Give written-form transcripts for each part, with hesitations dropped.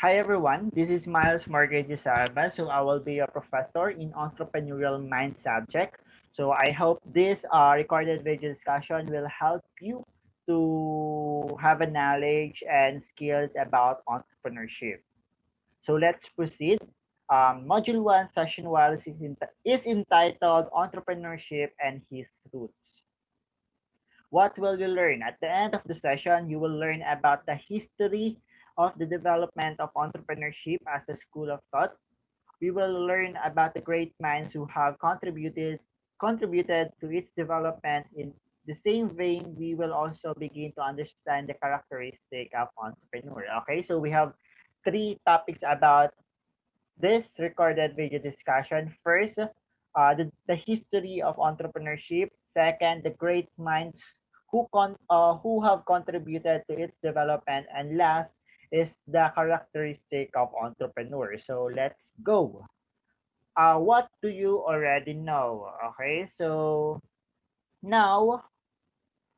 Hi everyone, this is Miles Marguerite Salva. So I will be a professor in entrepreneurial mind subject. So I hope this recorded video discussion will help you to have a knowledge and skills about entrepreneurship. So let's proceed. Module 1, Session 1 is entitled Entrepreneurship and His Roots. What will you learn? At the end of the session, you will learn about the history of the development of entrepreneurship as a school of thought. We will learn about the great minds who have contributed to its development. In the same vein, we will also begin to understand the characteristic of entrepreneur. Okay, so we have three topics about this recorded video discussion. First, the history of entrepreneurship. Second, the great minds who have contributed to its development. And last is the characteristic of entrepreneurs. So let's go. What do you already know? Okay, so now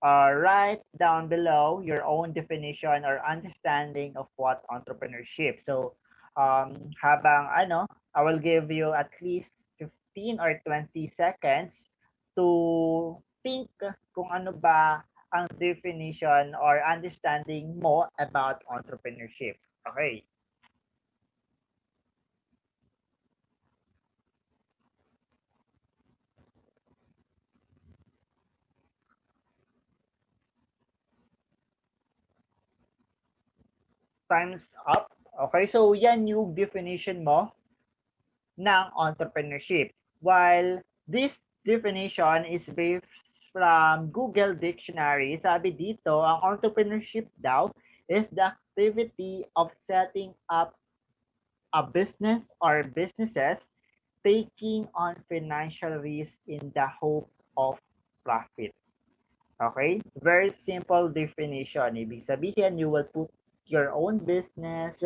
write down below your own definition or understanding of what entrepreneurship. So, I will give you at least 15 or 20 seconds to think kung ano ba ang definition or understanding mo about entrepreneurship. Okay. Time's up. Okay, so yan yung definition mo ng entrepreneurship. While this definition is based from Google Dictionary, sabi dito, ang entrepreneurship daw is the activity of setting up a business or businesses taking on financial risk in the hope of profit. Okay? Very simple definition. Ibig sabihin, you will put your own business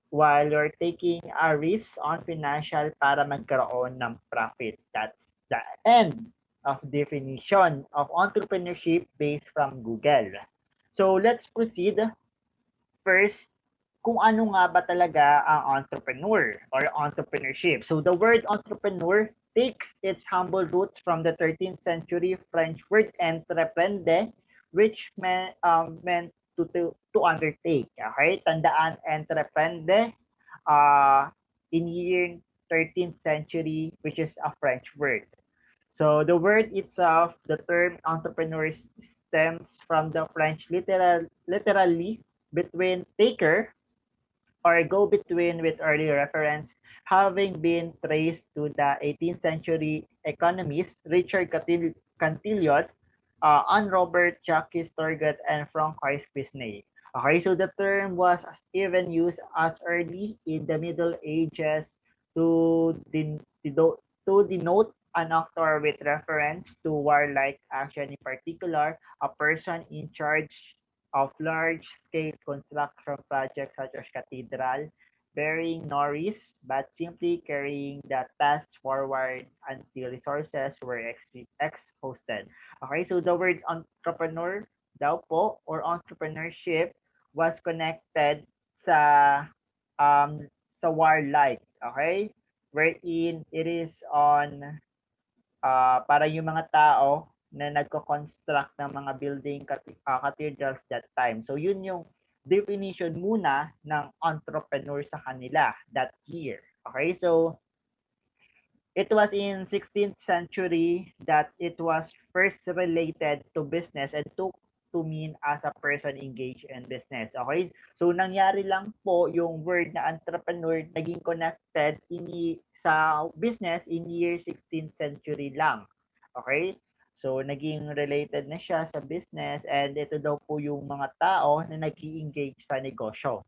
while you're taking a risk on financial para magkaroon ng profit. That's the end of definition of entrepreneurship based from Google. So let's proceed. First, kung ano nga ba talaga ang entrepreneur or entrepreneurship. So the word entrepreneur takes its humble roots from the 13th century French word entreprendre, which meant to undertake. Okay? Tandaan, entreprendre in year 13th century, which is a French word. So the word itself, the term entrepreneur stems from the French literally between taker or go between with early reference, having been traced to the 18th century economist Richard Cantillon, Anne Robert, Jacques Turgot, and Francois Pisney. Okay, so the term was even used as early in the Middle Ages to, to denote an actor with reference to warlike action, in particular, a person in charge of large-scale construction projects such as cathedral, bearing no risk but simply carrying the task forward until resources were exhausted. Okay, so the word entrepreneur daw po or entrepreneurship was connected sa warlike, okay? Wherein it is on para yung mga tao na nagko-construct ng mga building cathedrals that time. So yun yung definition muna ng entrepreneur sa kanila that year. Okay, so it was in 16th century that it was first related to business and took to mean as a person engaged in business. Okay? So nangyari lang po yung word na entrepreneur naging connected sa business in year 16th century lang. Okay? So naging related na siya sa business and ito daw po yung mga tao na nag-engage sa negosyo.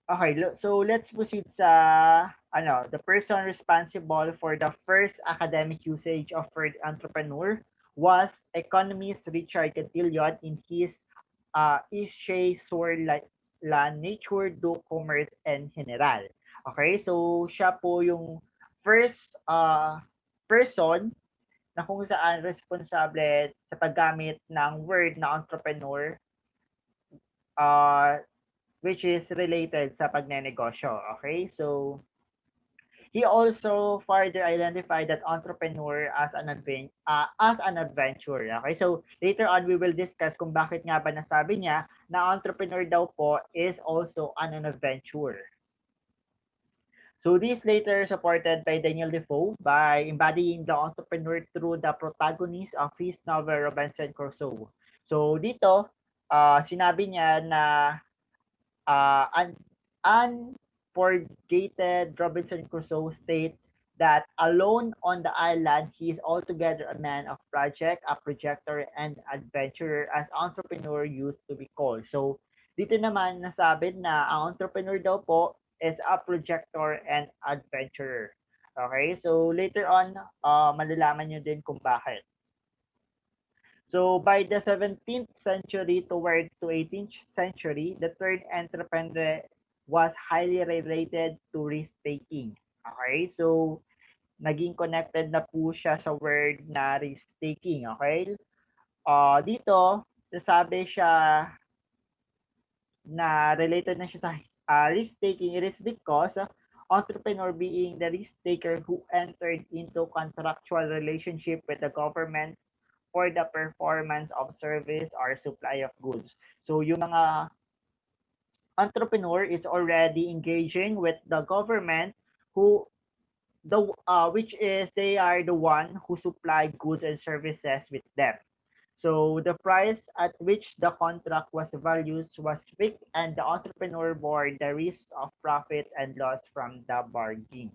Okay, so let's proceed sa the person responsible for the first academic usage of word entrepreneur was economist Richard Cantillon in his Essai sur la nature du commerce en general. Okay, so siya po yung first person na kung saan responsable sa paggamit ng word na entrepreneur which is related sa pagnenegosyo. Okay, so he also further identified that entrepreneur as an adventure. Okay, so later on we will discuss kung bakit nga ba nasabi niya na entrepreneur daw po is also an adventure. So this later supported by Daniel Defoe by embodying the entrepreneur through the protagonist of his novel Robinson Crusoe. So dito, sinabi niya na an unforgated Robinson Crusoe states that alone on the island, he is altogether a man of project, a projector, and adventurer as entrepreneur used to be called. So, dito naman nasabi na ang entrepreneur daw po is a projector and adventurer. Okay, so later on, malalaman nyo din kung bakit. So by the 17th century toward to 18th century, the term entrepreneur was highly related to risk-taking. Okay, so naging connected na po siya sa word na risk-taking. Okay, dito, nasabi siya na related na siya sa risk-taking. It is because entrepreneur being the risk-taker who entered into contractual relationship with the government for the performance of service or supply of goods. So yung mga entrepreneur is already engaging with the government who which is they are the one who supply goods and services with them. So the price at which the contract was valued was fixed and the entrepreneur bore the risk of profit and loss from the bargain.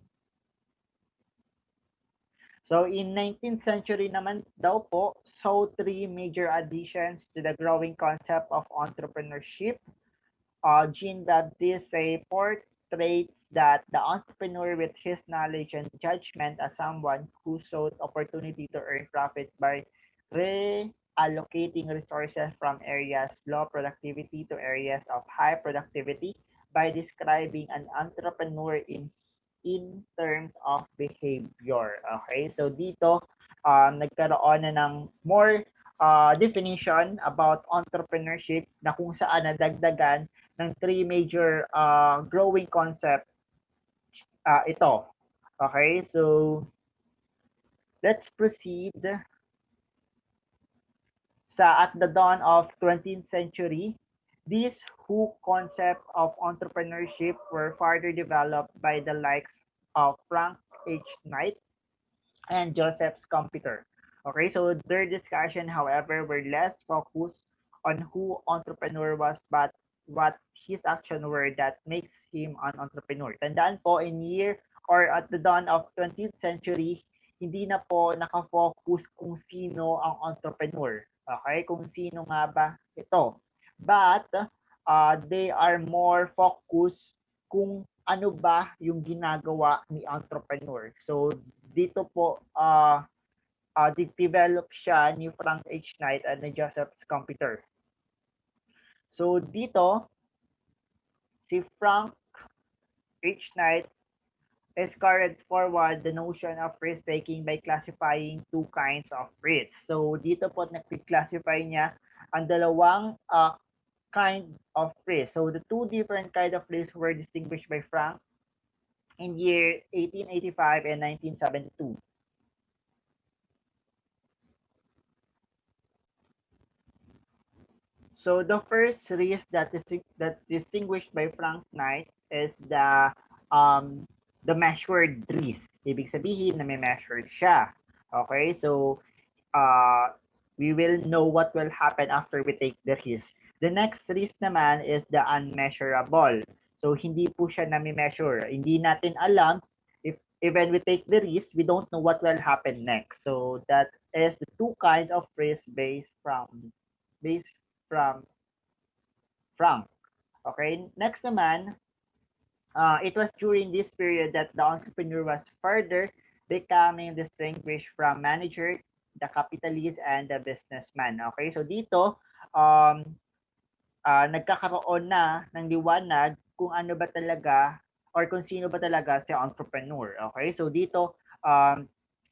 So in 19th century naman daw po, saw three major additions to the growing concept of entrepreneurship. Jean-Baptiste Say portrays that the entrepreneur with his knowledge and judgment as someone who sought opportunity to earn profit by reallocating resources from areas low productivity to areas of high productivity by describing an entrepreneur in terms of behavior. Okay, so dito nagkaroon na ng more definition about entrepreneurship na kung saan nadagdagan ng three major growing concept ito. Okay, so let's proceed sa at the dawn of 20th century. These who concept of entrepreneurship were further developed by the likes of Frank H. Knight and Joseph's computer. Okay, so their discussion, however, were less focused on who entrepreneur was, but what his action were that makes him an entrepreneur. Tandaan po, in year or at the dawn of 20th century, hindi na po nakafocus kung sino ang entrepreneur. Okay, kung sino nga ba ito. But they are more focused kung ano ba yung ginagawa ni entrepreneur. So dito po develop siya ni Frank H. Knight at ni Joseph's computer. So dito si Frank H. Knight is carried forward the notion of risk-taking by classifying two kinds of risks. So dito po nag-classify niya ang dalawang kind of risk. So the two different kind of risks were distinguished by Frank in year 1885 and 1972. So the first risk that is distinguished by Frank Knight is the measured risk. Ibig sabihin na may measured siya. Okay? So we will know what will happen after we take the risk. The next risk naman is the unmeasurable. So hindi po siya na-measure. Hindi natin alam if even we take the risk, we don't know what will happen next. So that is the two kinds of risk based from Frank. Okay, next naman, it was during this period that the entrepreneur was further becoming distinguished from manager, the capitalist, and the businessman. Okay, so dito, nagkakaroon na ng liwanag kung ano ba talaga or kung sino ba talaga si entrepreneur. Okay, so dito,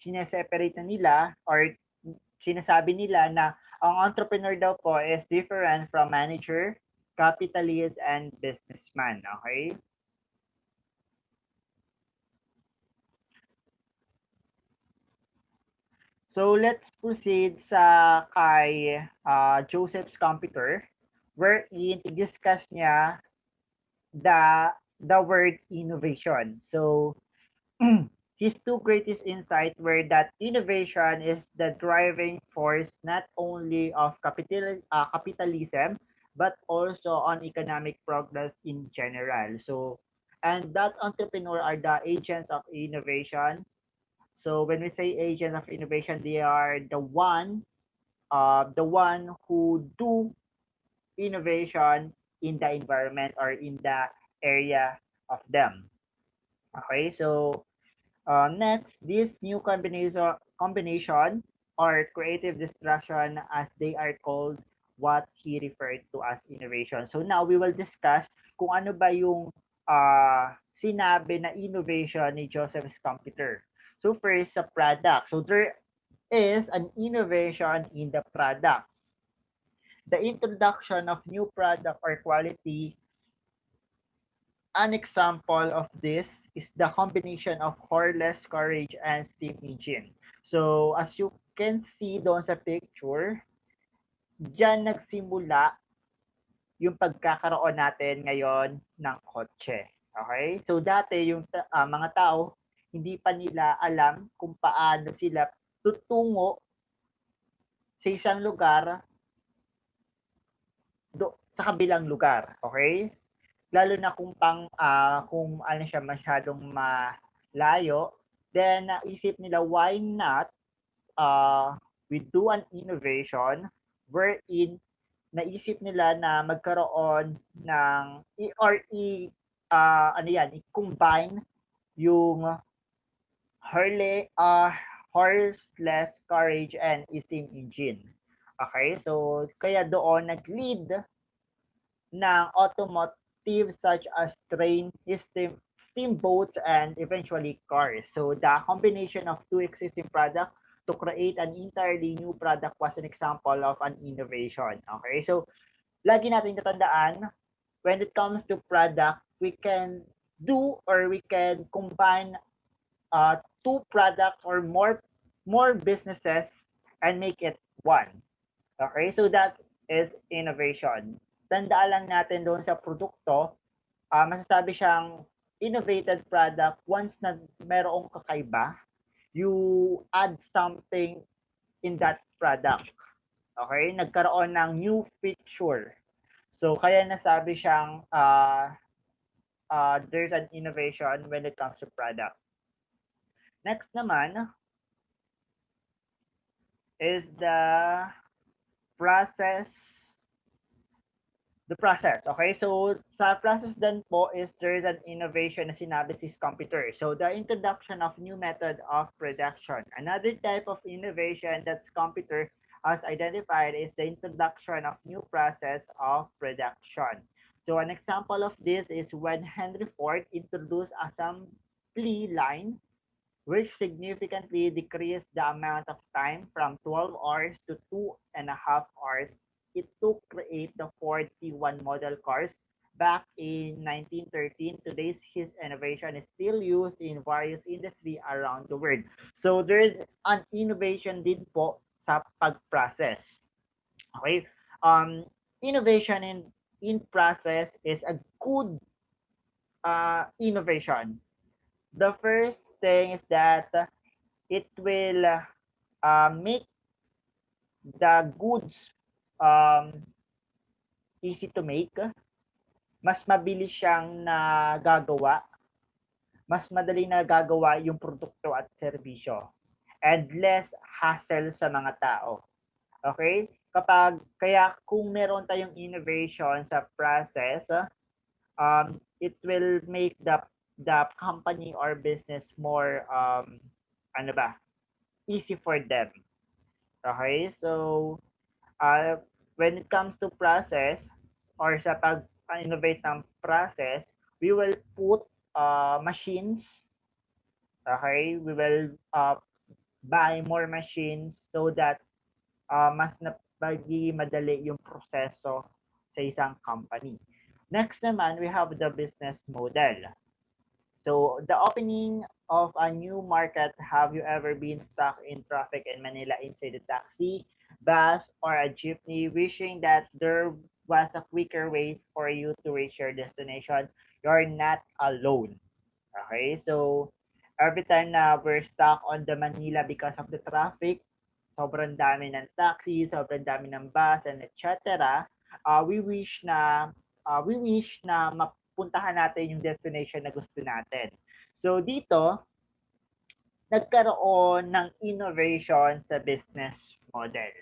sineseparate na nila or sinasabi nila na ang entrepreneur daw po is different from manager, capitalist, and businessman. Okay? So let's proceed sa kay Joseph's computer wherein i-discuss niya the word innovation. So his two greatest insights were that innovation is the driving force not only of capitalism but also on economic progress in general. So and that entrepreneur are the agents of innovation. So when we say agents of innovation, they are the one who do innovation in the environment or in the area of them. Okay, so next, this new combination or creative destruction, as they are called, what he referred to as innovation. So now we will discuss kung ano ba yung sinabi na innovation ni Joseph Schumpeter. So first, sa product. So there is an innovation in the product. The introduction of new product or quality. An example of this is the combination of horseless carriage and steam engine. So, as you can see doon sa picture, diyan nagsimula yung pagkakaroon natin ngayon ng kotse. Okay? So, dati yung mga tao, hindi pa nila alam kung paano sila tutungo sa isang lugar sa kabilang lugar. Okay? Lalo na kung ano siya masyadong malayo, then naisip nila why not we do an innovation wherein naisip nila na magkaroon ng ano yan, i-combine yung horseless carriage and steam engine. Okay, so kaya doon nag-lead ng automotive such as train, steamboats, and eventually cars. So the combination of two existing products to create an entirely new product was an example of an innovation. Okay, so lagi natin tatandaan, when it comes to product, we can do or we can combine two products or more businesses and make it one. Okay, so that is innovation. Tandaan lang natin doon sa produkto, masasabi siyang innovated product once na merong kakaiba, you add something in that product. Okay, nagkaroon ng new feature. So kaya nasabi siyang there's an innovation when it comes to product. Next naman is the process. The process. Okay, so sa process din po is there's an innovation na sinabi si computer. So the introduction of new method of production. Another type of innovation that's computer has identified is the introduction of new process of production. So an example of this is when Henry Ford introduced assembly line which significantly decreased the amount of time from 12 hours to 2.5 hours it took to create the Ford T1 model cars back in 1913. Today's his innovation is still used in various industries around the world. So there is an innovation din po sa pag-process. Okay? Innovation in process is a good innovation. The first thing is that it will make the goods um, easy to make, mas mabilis siyang nagagawa, mas madali nagagawa yung produkto at serbisyo, and less hassle sa mga tao. Okay? Kaya kung meron tayong innovation sa process, it will make the company or business more easy for them. Okay? So when it comes to process or sa pag-innovate ng process, we will put machines. Okay? We will buy more machines so that mas madali yung proseso sa isang company. Next naman, we have the business model. So, the opening of a new market, have you ever been stuck in traffic in Manila inside a taxi, bus, or a jeepney, wishing that there was a quicker way for you to reach your destination? You're not alone. Okay, so every time na we're stuck on the Manila because of the traffic, sobrang dami ng taxi, sobrang dami ng bus, and etc. We wish na mapuntahan natin yung destination na gusto natin. So dito, nagkaroon ng innovation sa business model.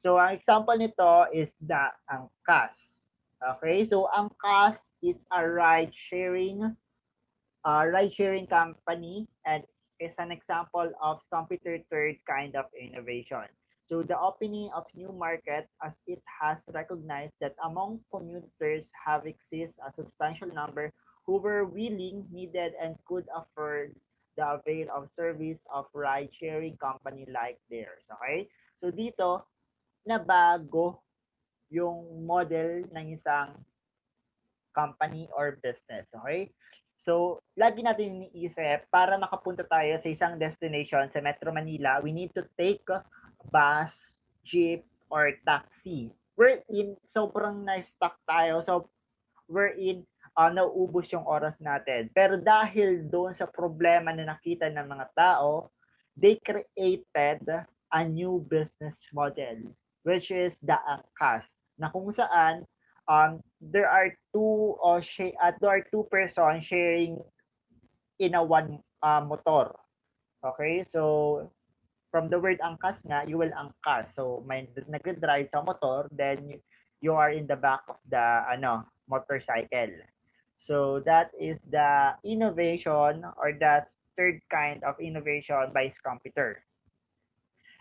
So ang example nito is the angkas. Okay, so angkas is a ride-sharing company and is an example of computer third kind of innovation. So the opening of new market as it has recognized that among commuters have exist a substantial number who were willing, needed, and could afford the avail of service of ride-sharing company like theirs. Okay? So dito, nabago yung model ng isang company or business. Okay? So, lagi natin iniisip, para makapunta tayo sa isang destination sa Metro Manila, we need to take bus, jeep, or taxi. Wherein, sobrang na-stuck tayo. So, wherein, nauubos yung oras natin. Pero dahil doon sa problema na nakita ng mga tao, they created a new business model, which is the angkas, na kung saan there are two persons sharing in a one motor. Okay? So from the word angkas nga, you will angkas. So may nagdadrive sa motor, then you are in the back of the motorcycle. So that is the innovation or that third kind of innovation by Scomputer.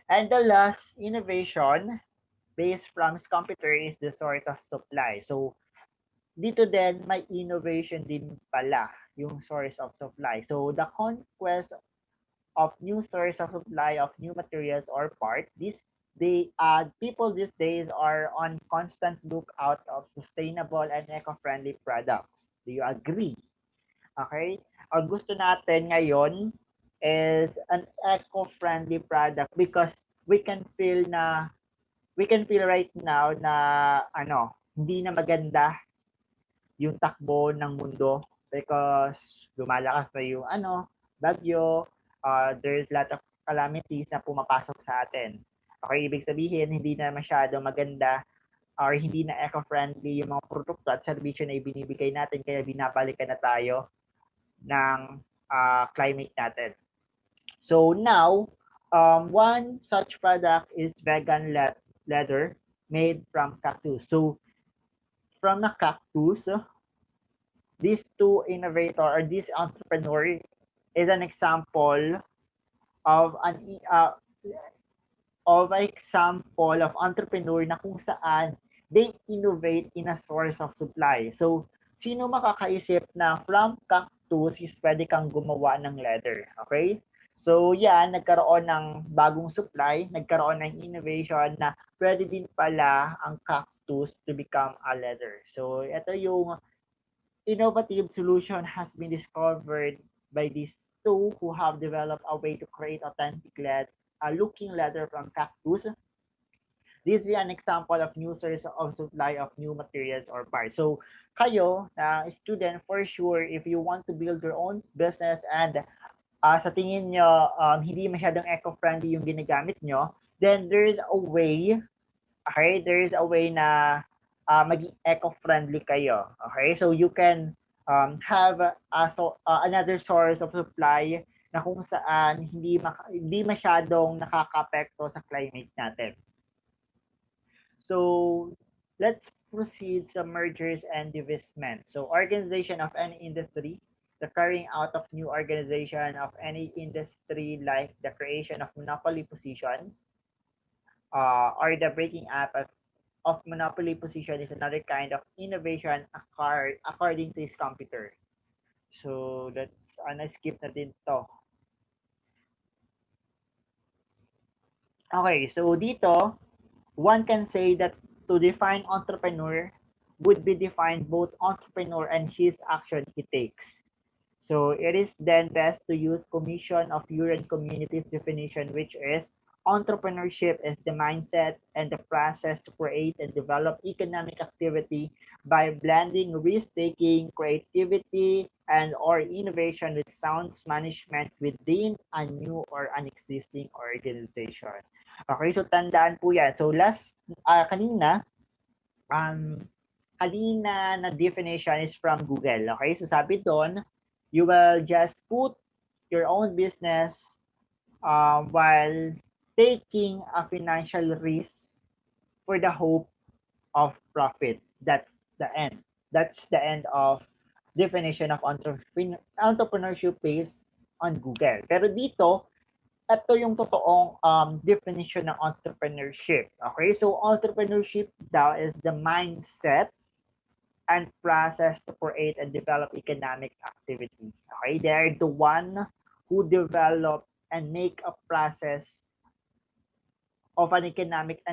And the last innovation based from Scomputer is the source of supply. So dito din may innovation din pala yung source of supply. So the conquest of new source of supply of new materials or parts, people these days are on constant lookout of sustainable and eco-friendly products. Do you agree? Okay? Ang gusto natin ngayon is an eco-friendly product because we can feel right now na hindi na maganda yung takbo ng mundo because lumalakas na yung bagyo, there's lot of calamities na pumapasok sa atin. Okay, ibig sabihin hindi na masyado maganda or hindi na eco-friendly yung mga produkto at serbisyo na ibinibigay natin kaya binabalikan na tayo ng climate natin. So now, one such product is vegan leather made from cactus. So from a cactus, these two innovator or this entrepreneur is an example of of entrepreneur na kung saan they innovate in a source of supply. So, sino makakaisip na from cactus is pwede kang gumawa ng leather? Okay? So, yan, nagkaroon ng bagong supply, nagkaroon ng innovation na pwede din pala ang cactus to become a leather. So, ito yung innovative solution has been discovered by these two who have developed a way to create authentic looking leather from cactus. This is an example of new source of supply of new materials or parts. So, kayo, student, for sure, if you want to build your own business and sa tingin nyo, hindi masyadong eco-friendly yung ginagamit nyo, then there is a way na maging eco-friendly kayo. Okay? So you can have another source of supply na kung saan hindi masyadong nakaka-apekto sa climate natin. So let's proceed sa mergers and divestments. So organization of any industry, the carrying out of new organization of any industry like the creation of monopoly position or the breaking up of monopoly position is another kind of innovation according to his computer. So let's skip na din to. Okay, so dito, one can say that to define entrepreneur, would be defined both entrepreneur and his action he takes. So it is then best to use Commission of Huron Communities definition, which is entrepreneurship is the mindset and the process to create and develop economic activity by blending risk-taking, creativity, and or innovation with sound management within a new or an existing organization. Okay, so tandaan po yan. So um, kanina na definition is from Google. Okay, so sabi doon, you will just put your own business while taking a financial risk for the hope of profit. That's the end. That's the end of definition of entrepreneurship based on Google. Pero dito, ito yung totoong definition ng entrepreneurship. Okay, so entrepreneurship daw is the mindset and process to create and develop economic activity. Okay, they're the one who develop and make a process of an economic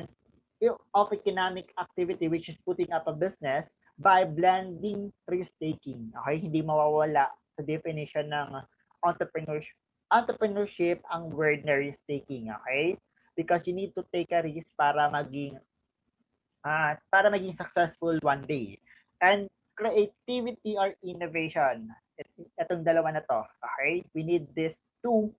activity, which is putting up a business by blending risk taking. Okay, hindi mawawala sa definition ng entrepreneurship. Entrepreneurship ang word na risk taking. Okay, because you need to take a risk para maging successful one day. And creativity or innovation. Itong dalawa na to. Okay? We need this two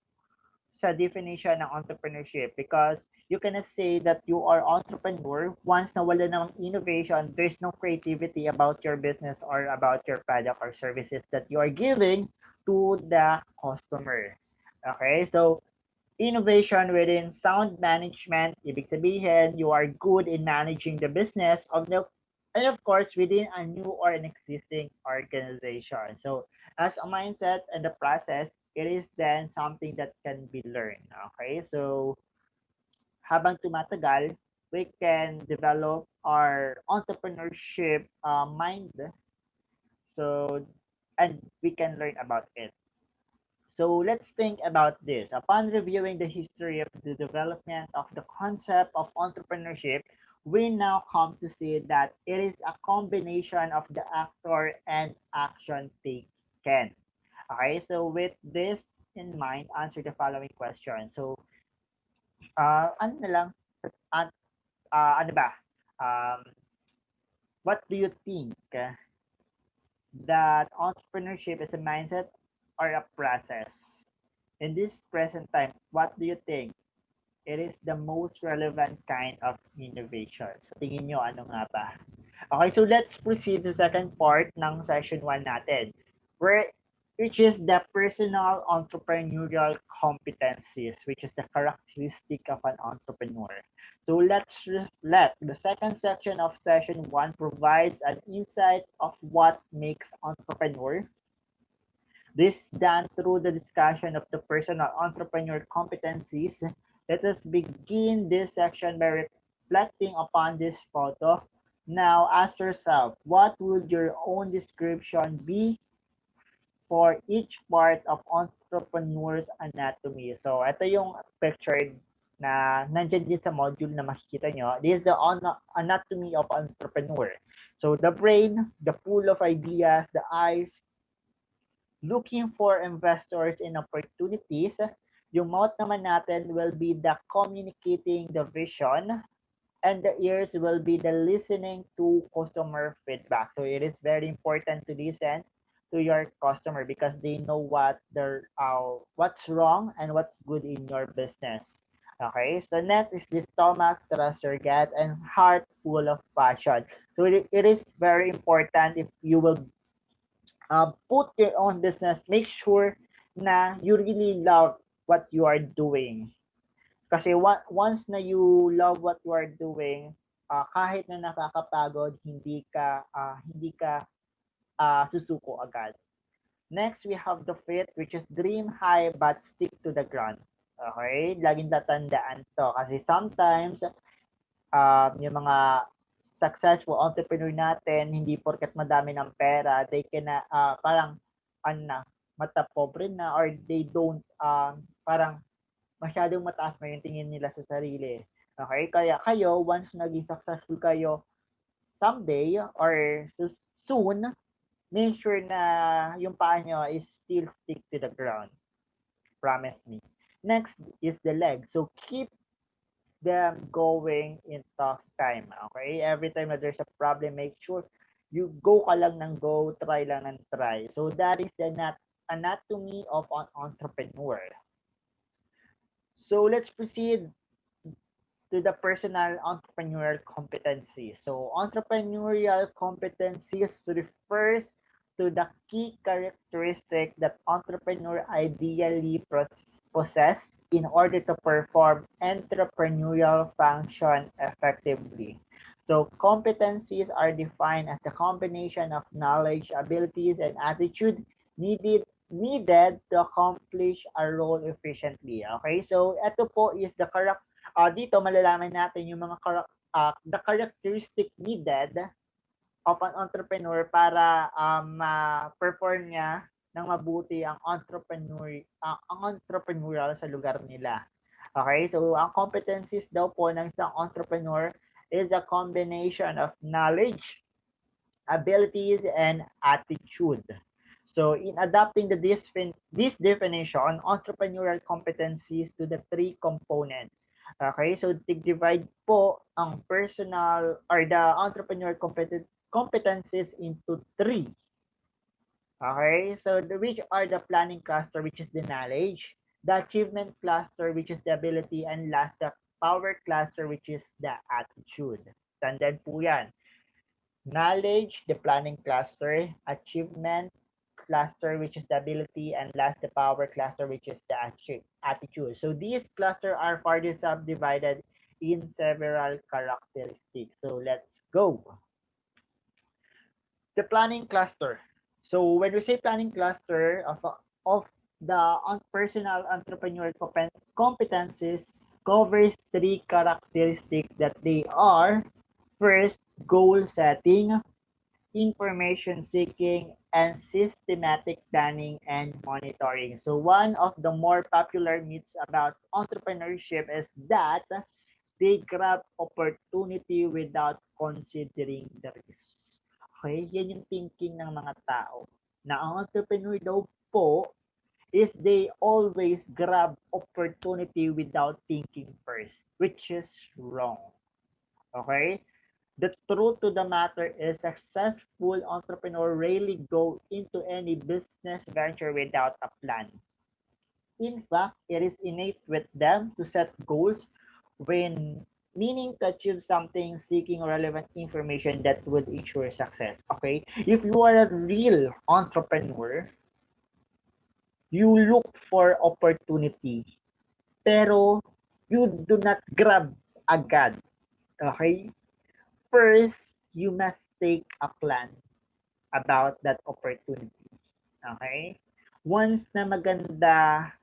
sa definition ng entrepreneurship because you cannot say that you are entrepreneur once na wala namang innovation, there's no creativity about your business or about your product or services that you are giving to the customer. Okay? So, innovation within sound management, ibig sabihin, you are good in managing the business of the, and of course, within a new or an existing organization. So, as a mindset and the process, it is then something that can be learned. Okay, so habang tumatagal, we can develop our entrepreneurship mind. So, and we can learn about it. So let's think about this. Upon reviewing the history of the development of the concept of entrepreneurship, we now come to see that it is a combination of the actor and action taken. Okay, so with this in mind, answer the following question. So, ano na lang, ano ba? Um, what do you think that entrepreneurship is a mindset or a process? In this present time, what do you think? It is the most relevant kind of innovation. So tingin nyo, ano nga ba? Okay, so let's proceed to second part ng session 1 natin, which is the personal entrepreneurial competencies, which is the characteristic of an entrepreneur. So let's reflect. The second section of session 1 provides an insight of what makes entrepreneur. This done through the discussion of the personal entrepreneur competencies. Let us begin this section by reflecting upon this photo. Now ask yourself, what would your own description be for each part of entrepreneur's anatomy? So ito yung picture na nandyan din sa module na makikita nyo. This is the anatomy of entrepreneur. So the brain, the pool of ideas, the eyes, looking for investors and opportunities. Yung mouth naman natin will be the communicating the vision, and the ears will be the listening to customer feedback. So it is very important to listen to your customer because they know what's wrong and what's good in your business. Okay, so next is the stomach, trust your gut, and heart full of passion. So it is very important if you will put your own business, make sure na you really love what you are doing. Kasi once na you love what you are doing, kahit na nakakapagod, hindi ka susuko agad. Next, we have the fifth, which is dream high but stick to the ground. Okay? Laging tatandaan to. Kasi sometimes, yung mga successful entrepreneur natin, hindi porket madami ng pera, they can parang mata pobre na or they don't parang masyadong mataas na yung tingin nila sa sarili. Okay? Kaya kayo, once naging successful kayo, someday or soon, make sure na yung paa nyo is still stick to the ground. Promise me. Next is the leg. So keep them going in tough time. Okay? Every time that there's a problem, make sure you go ka lang ng go, try lang ng try. So that is the anatomy of an entrepreneur. So let's proceed to the personal entrepreneurial competencies. So entrepreneurial competencies refers to the key characteristic that entrepreneur ideally possess in order to perform entrepreneurial function effectively. So competencies are defined as the combination of knowledge, abilities, and attitude needed to accomplish a role efficiently. Okay? So ito po is the dito malalaman natin yung mga the characteristic needed of an entrepreneur para ma-perform niya ng mabuti ang entrepreneurial sa lugar nila. Okay? So ang competencies daw po ng isang entrepreneur is a combination of knowledge, abilities, and attitude. So in adapting this definition, entrepreneurial competencies to the three components. Okay, so divide po ang personal or the entrepreneurial competencies into three. Okay, so which are the planning cluster, which is the knowledge, the achievement cluster, which is the ability, and last, the power cluster, which is the attitude. Tandaan po yan. Knowledge, the planning cluster, achievement cluster, which is the ability, and last, the power cluster, which is the attitude. So these clusters are further subdivided in several characteristics. So let's go. The planning cluster. So when we say planning cluster of the personal entrepreneurial competencies covers three characteristics that they are: first, goal setting, information seeking, and systematic planning and monitoring. So one of the more popular myths about entrepreneurship is that they grab opportunity without considering the risks. Okay, yan yung thinking ng mga tao. Na ang entrepreneur daw po is they always grab opportunity without thinking first, which is wrong. Okay? The truth to the matter is successful entrepreneur rarely go into any business venture without a plan. In fact, it is innate with them to set goals when meaning to achieve something, seeking relevant information that would ensure success. Okay? If you are a real entrepreneur, you look for opportunity, pero you do not grab agad. Okay? First, you must take a plan about that opportunity. Okay? Once na maganda,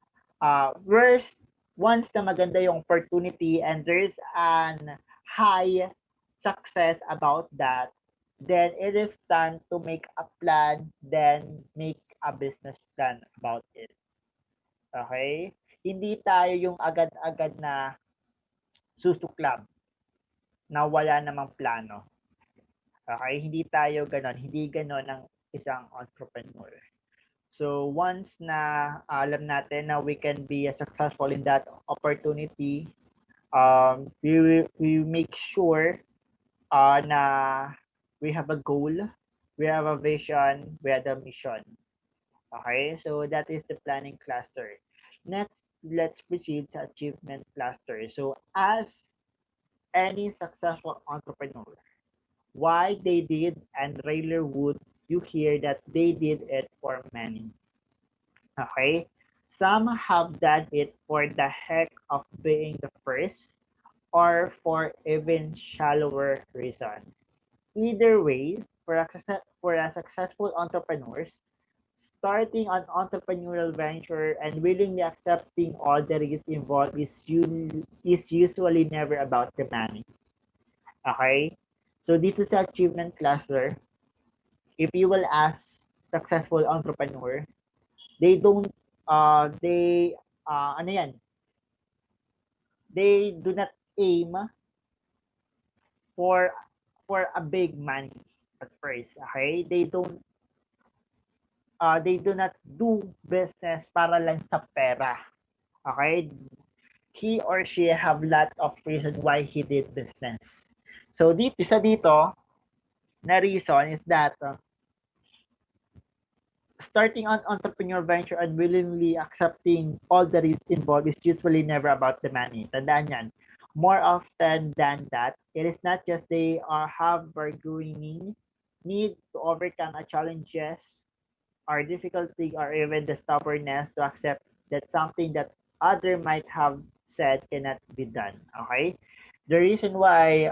once na maganda yung opportunity and there's an high success about that, then it is time to make a plan, then make a business plan about it. Okay? Hindi tayo yung agad-agad na susuklab na wala namang plano. Okay? Hindi tayo ganon. Hindi ganon ang isang entrepreneur. So once na alam natin na we can be successful in that opportunity, we make sure na we have a goal, we have a vision, we have a mission. Okay, so that is the planning cluster. Next, let's proceed to achievement cluster. So as any successful entrepreneur, why they did and rarely would you hear that they did it for many. Okay? Some have done it for the heck of being the first or for even shallower reason. Either way, for a successful entrepreneurs, starting an entrepreneurial venture and willingly accepting all the risks involved is usually never about the money. Okay? So this is the achievement cluster. If you will ask successful entrepreneur, they don't ano yan, they do not aim for for a big money at first. Okay? They do not do business para lang sa pera. Okay? He or she have lot of reason why he did business. So dito na reason is that starting an entrepreneur venture and willingly accepting all the risks involved is usually never about the money. Tandaan yan. More often than that, it is not just they are have bargaining need to overcome a challenges or difficulty or even the stubbornness to accept that something that other might have said cannot be done. Okay? The reason why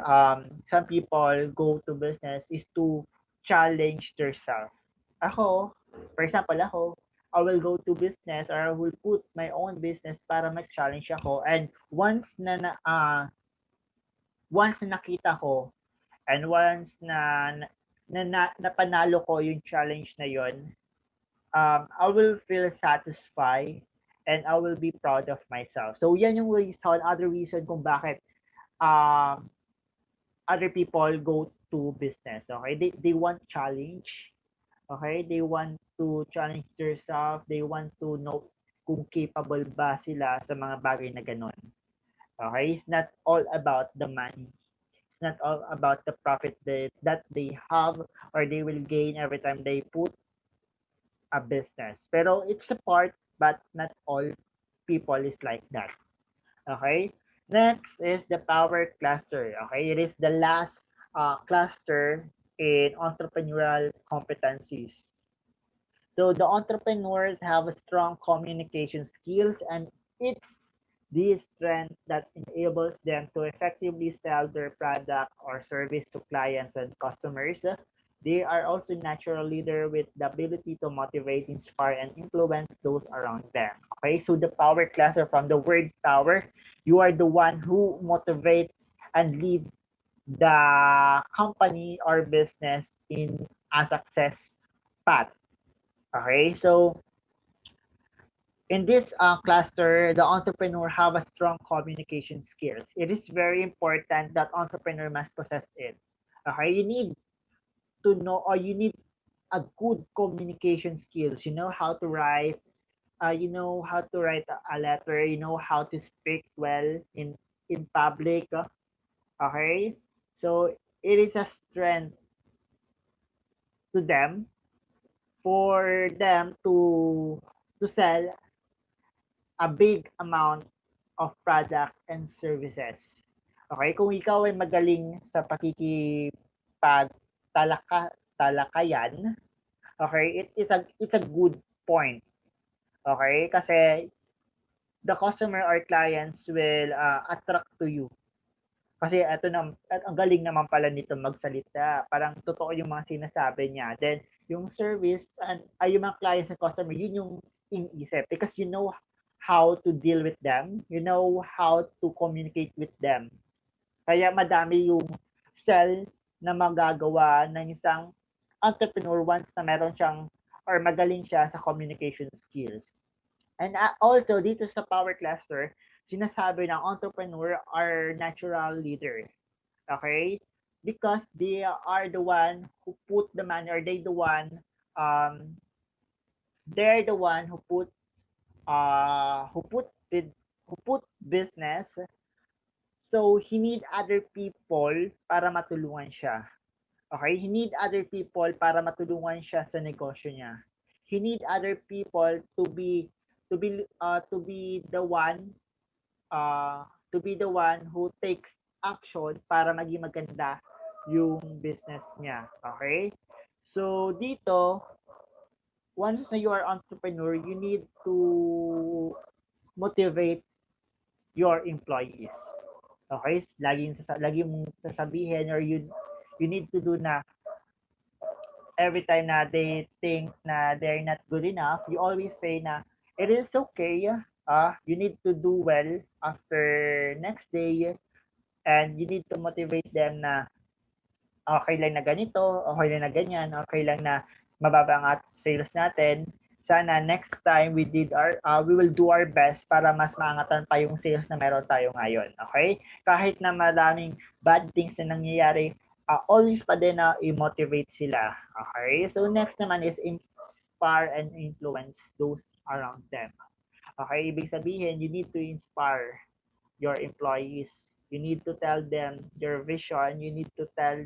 some people go to business is to challenge themselves. Ako, for example, I will go to business or I will put my own business para mag-challenge ako. And once na nakita ko and once na napanalo ko yung challenge na yon, I will feel satisfied and I will be proud of myself. So yan yung reason, other reason kung bakit um, other people go to business. Okay, they want challenge. Okay, they want to challenge themselves. They want to know kung capable ba sila sa mga bagay na ganun. Okay, it's not all about the money. It's not all about the profit that they have or they will gain every time they put a business. Pero it's a part, but not all people is like that. Okay? Next is the power cluster. Okay? It is the last cluster in entrepreneurial competencies. So the entrepreneurs have a strong communication skills and it's this strength that enables them to effectively sell their product or service to clients and customers. They are also natural leader with the ability to motivate, inspire, and influence those around them. Okay, so the power cluster from the word power, you are the one who motivate and lead the company or business in a success path. Okay, so in this cluster, the entrepreneur have a strong communication skills. It is very important that entrepreneur must possess it. Okay, you need to know or you need a good communication skills. You know how to write. You know how to write a letter. You know how to speak well in public. Okay, so it is a strength to them for them to sell a big amount of product and services. Okay, kung ikaw ay magaling sa talakayan, okay, it's a good point. Okay, kasi the customer or clients will attract to you. Kasi eto na, at ang galing naman pala nito magsalita. Parang totoo yung mga sinasabi niya. Then, yung service, ay yung mga clients and customer, yun yung iniisip. Because you know how to deal with them. You know how to communicate with them. Kaya madami yung sell na magagawa ng isang entrepreneur once na meron siyang or magaling siya sa communication skills. And also, dito sa power cluster, sinasabi ng entrepreneur are natural leader. Okay? Because they are the one who put the money or they're the one who put business. So he need other people para matulungan siya. Okay? He need other people para matulungan siya sa negosyo niya. He need other people to be the one who takes action para maging maganda yung business niya. Okay? So dito, once na you are entrepreneur, you need to motivate your employees. Okay? Lagi mong sasabihin or you need to do na every time na they think na they're not good enough, you always say na it is okay. You need to do well after next day and you need to motivate them na okay lang na ganito, okay lang na ganyan, okay lang na mababa ang sales natin. Sana next time we will do our best para mas maangatan pa yung sales na meron tayo ngayon. Okay? Kahit na maraming bad things na nangyayari always pa din na i-motivate sila. Okay? So next naman is inspire and influence those around them. Okay? Ibig sabihin, you need to inspire your employees. You need to tell them your vision. You need to tell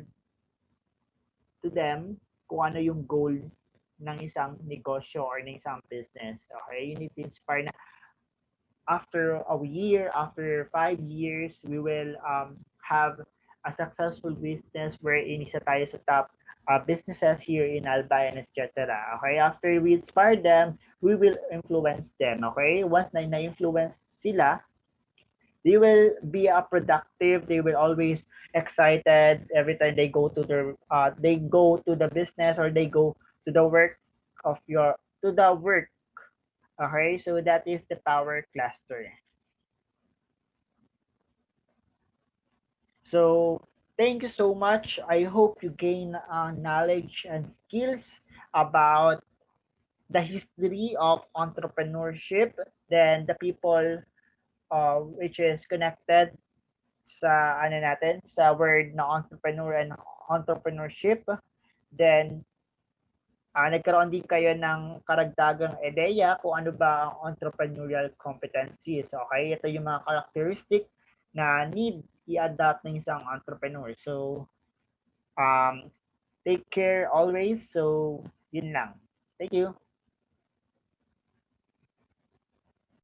to them kung ano yung goal ng isang negosyo or ng isang business. Okay? You need to inspire na after a year, after 5 years, we will have a successful business wherein isa tayo sa top businesses here in Albayan, etc. Okay? After we inspire them, we will influence them. Okay? Once na-influence sila, they will be productive. They will always excited every time they go to the business or they go to the work of your to the work. Okay, so that is the power cluster. So thank you so much. I hope you gain knowledge and skills about the history of entrepreneurship, then the people which is connected sa ano natin, sa word na entrepreneur and entrepreneurship. Then nagkaroon din kayo ng karagdagang ideya kung ano ba ang entrepreneurial competencies. Okay, ito yung mga characteristic na need i-adapt ng isang entrepreneur. So, take care always. So, yun lang. Thank you.